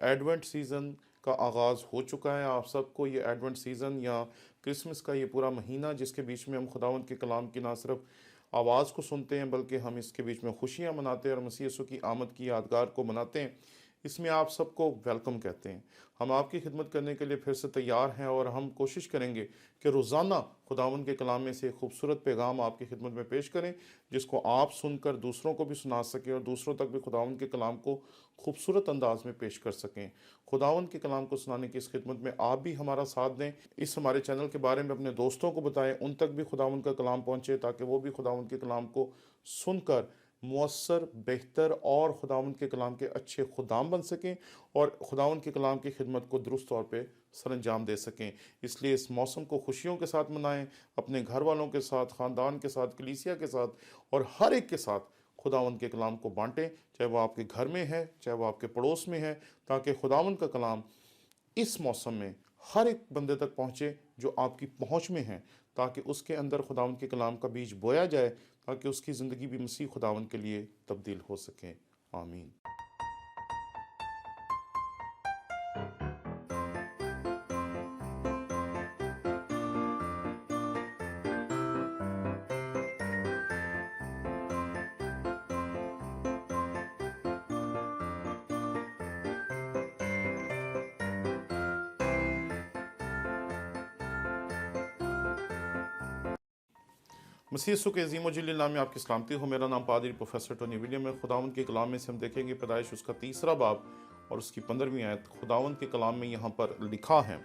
Advent season کا آغاز ہو چکا ہے۔ آپ سب کو یہ ایڈونٹ سیزن یا کرسمس کا یہ پورا مہینہ، جس کے بیچ میں ہم خداوند کے کلام کی نہ صرف آواز کو سنتے ہیں بلکہ ہم اس کے بیچ میں خوشیاں مناتے ہیں اور مسیح یسوع کی آمد کی یادگار کو مناتے ہیں، اس میں آپ سب کو ویلکم کہتے ہیں۔ ہم آپ کی خدمت کرنے کے لیے پھر سے تیار ہیں اور ہم کوشش کریں گے کہ روزانہ خداوند کے کلام میں سے ایک خوبصورت پیغام آپ کی خدمت میں پیش کریں، جس کو آپ سن کر دوسروں کو بھی سنا سکیں اور دوسروں تک بھی خداوند کے کلام کو خوبصورت انداز میں پیش کر سکیں۔ خداوند کے کلام کو سنانے کی اس خدمت میں آپ بھی ہمارا ساتھ دیں، اس ہمارے چینل کے بارے میں اپنے دوستوں کو بتائیں، ان تک بھی خداوند کا کلام پہنچے تاکہ وہ بھی خداوند کے کلام کو سن کر مؤثر، بہتر اور خداوند کے کلام کے اچھے خدام بن سکیں اور خداوند کے کلام کی خدمت کو درست طور پہ سر انجام دے سکیں۔ اس لیے اس موسم کو خوشیوں کے ساتھ منائیں، اپنے گھر والوں کے ساتھ، خاندان کے ساتھ، کلیسیا کے ساتھ اور ہر ایک کے ساتھ خداوند کے کلام کو بانٹیں، چاہے وہ آپ کے گھر میں ہے، چاہے وہ آپ کے پڑوس میں ہے، تاکہ خداوند کا کلام اس موسم میں ہر ایک بندے تک پہنچے جو آپ کی پہنچ میں ہے، تاکہ اس کے اندر خداوند کے کلام کا بیج بویا جائے، تاکہ اس کی زندگی بھی مسیح خداوند کے لیے تبدیل ہو سکے۔ آمین۔ مسیح یسوع کے عظیم و جلیل نام میں آپ کی سلامتی ہو۔ میرا نام پادری پروفیسر ٹونی ولیم ہے۔ خداوند کے کلام میں سے ہم دیکھیں گے پیدائش اس کا 3 باب اور اس کی 15ویں آیت۔ خداوند کے کلام میں یہاں پر لکھا ہے،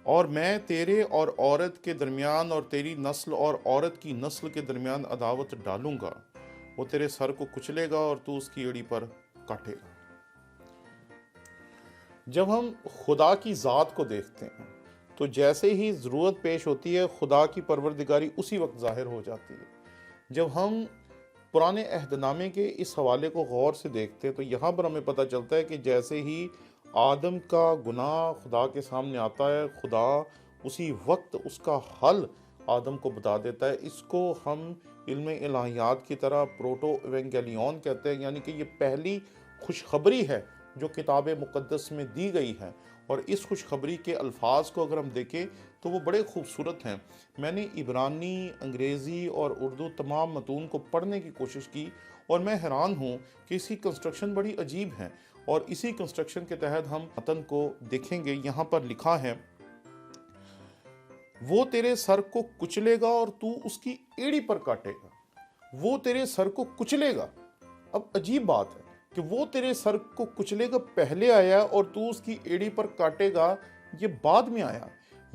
اور میں تیرے اور عورت کے درمیان اور تیری نسل اور عورت کی نسل کے درمیان عداوت ڈالوں گا، وہ تیرے سر کو کچلے گا اور تو اس کی ایڑی پر کاٹے گا۔ جب ہم خدا کی ذات کو دیکھتے ہیں تو جیسے ہی ضرورت پیش ہوتی ہے خدا کی پروردگاری اسی وقت ظاہر ہو جاتی ہے۔ جب ہم پرانے عہد نامے کے اس حوالے کو غور سے دیکھتے ہیں تو یہاں پر ہمیں پتہ چلتا ہے کہ جیسے ہی آدم کا گناہ خدا کے سامنے آتا ہے، خدا اسی وقت اس کا حل آدم کو بتا دیتا ہے۔ اس کو ہم علم الہیات کی طرح پروٹو ایونگیلیون کہتے ہیں، یعنی کہ یہ پہلی خوشخبری ہے جو کتاب مقدس میں دی گئی ہے، اور اس خوشخبری کے الفاظ کو اگر ہم دیکھیں تو وہ بڑے خوبصورت ہیں۔ میں نے عبرانی، انگریزی اور اردو تمام متون کو پڑھنے کی کوشش کی اور میں حیران ہوں کہ اس کی کنسٹرکشن بڑی عجیب ہے، اور اسی کنسٹرکشن کے تحت ہم متن کو دیکھیں گے۔ یہاں پر لکھا ہے، وہ تیرے سر کو کچلے گا اور تو اس کی ایڑی پر کاٹے گا۔ وہ تیرے سر کو کچلے گا، اب عجیب بات ہے کہ وہ تیرے سر کو کچلے گا پہلے آیا اور تو اس کی ایڑی پر کاٹے گا یہ بعد میں آیا۔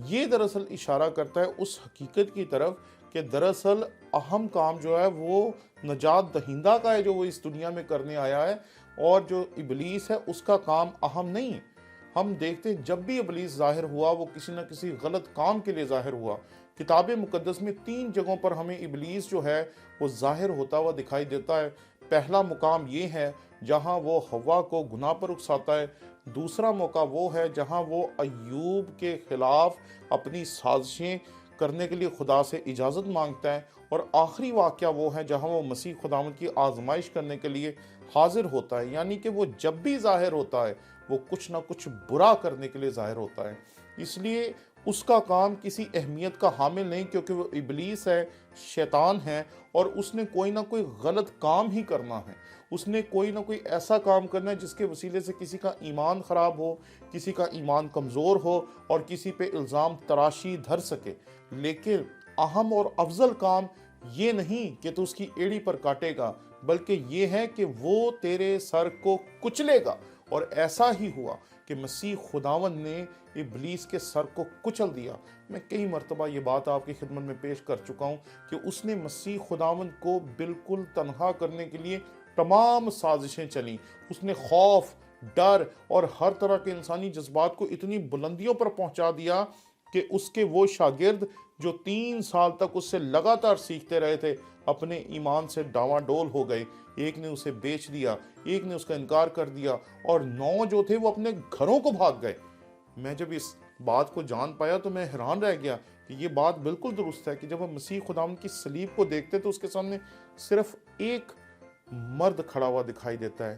یہ دراصل اشارہ کرتا ہے اس حقیقت کی طرف کہ دراصل اہم کام جو ہے وہ نجات دہندہ کا ہے جو وہ اس دنیا میں کرنے آیا ہے، اور جو ابلیس ہے اس کا کام اہم نہیں ہے۔ ہم دیکھتے ہیں جب بھی ابلیس ظاہر ہوا وہ کسی نہ کسی غلط کام کے لیے ظاہر ہوا۔ کتاب مقدس میں 3 جگہوں پر ہمیں ابلیس جو ہے وہ ظاہر ہوتا ہوا دکھائی دیتا ہے۔ پہلا مقام یہ ہے جہاں وہ حوا کو گناہ پر اکساتا ہے، دوسرا موقع وہ ہے جہاں وہ ایوب کے خلاف اپنی سازشیں کرنے کے لیے خدا سے اجازت مانگتا ہے، اور آخری واقعہ وہ ہے جہاں وہ مسیح خداوند کی آزمائش کرنے کے لیے حاضر ہوتا ہے۔ یعنی کہ وہ جب بھی ظاہر ہوتا ہے وہ کچھ نہ کچھ برا کرنے کے لیے ظاہر ہوتا ہے۔ اس لیے اس کا کام کسی اہمیت کا حامل نہیں، کیونکہ وہ ابلیس ہے، شیطان ہے، اور اس نے کوئی نہ کوئی غلط کام ہی کرنا ہے۔ اس نے کوئی نہ کوئی ایسا کام کرنا ہے جس کے وسیلے سے کسی کا ایمان خراب ہو، کسی کا ایمان کمزور ہو اور کسی پہ الزام تراشی دھر سکے۔ لیکن اہم اور افضل کام یہ نہیں کہ تو اس کی ایڑی پر کاٹے گا، بلکہ یہ ہے کہ وہ تیرے سر کو کچلے گا۔ اور ایسا ہی ہوا کہ مسیح خداوند نے ابلیس کے سر کو کچل دیا۔ میں کئی مرتبہ یہ بات آپ کی خدمت میں پیش کر چکا ہوں کہ اس نے مسیح خداوند کو بالکل تنہا کرنے کے لیے تمام سازشیں چلیں۔ اس نے خوف، ڈر اور ہر طرح کے انسانی جذبات کو اتنی بلندیوں پر پہنچا دیا کہ اس کے وہ شاگرد جو 3 سال تک اس سے لگاتار سیکھتے رہے تھے اپنے ایمان سے ڈاواں ڈول ہو گئے۔ ایک نے اسے بیچ دیا، ایک نے اس کا انکار کر دیا، اور 9 جو تھے وہ اپنے گھروں کو بھاگ گئے۔ میں جب اس بات کو جان پایا تو میں حیران رہ گیا کہ یہ بات بالکل درست ہے کہ جب ہم مسیح خداوند کی صلیب کو دیکھتے تو اس کے سامنے صرف ایک مرد کھڑا ہوا دکھائی دیتا ہے،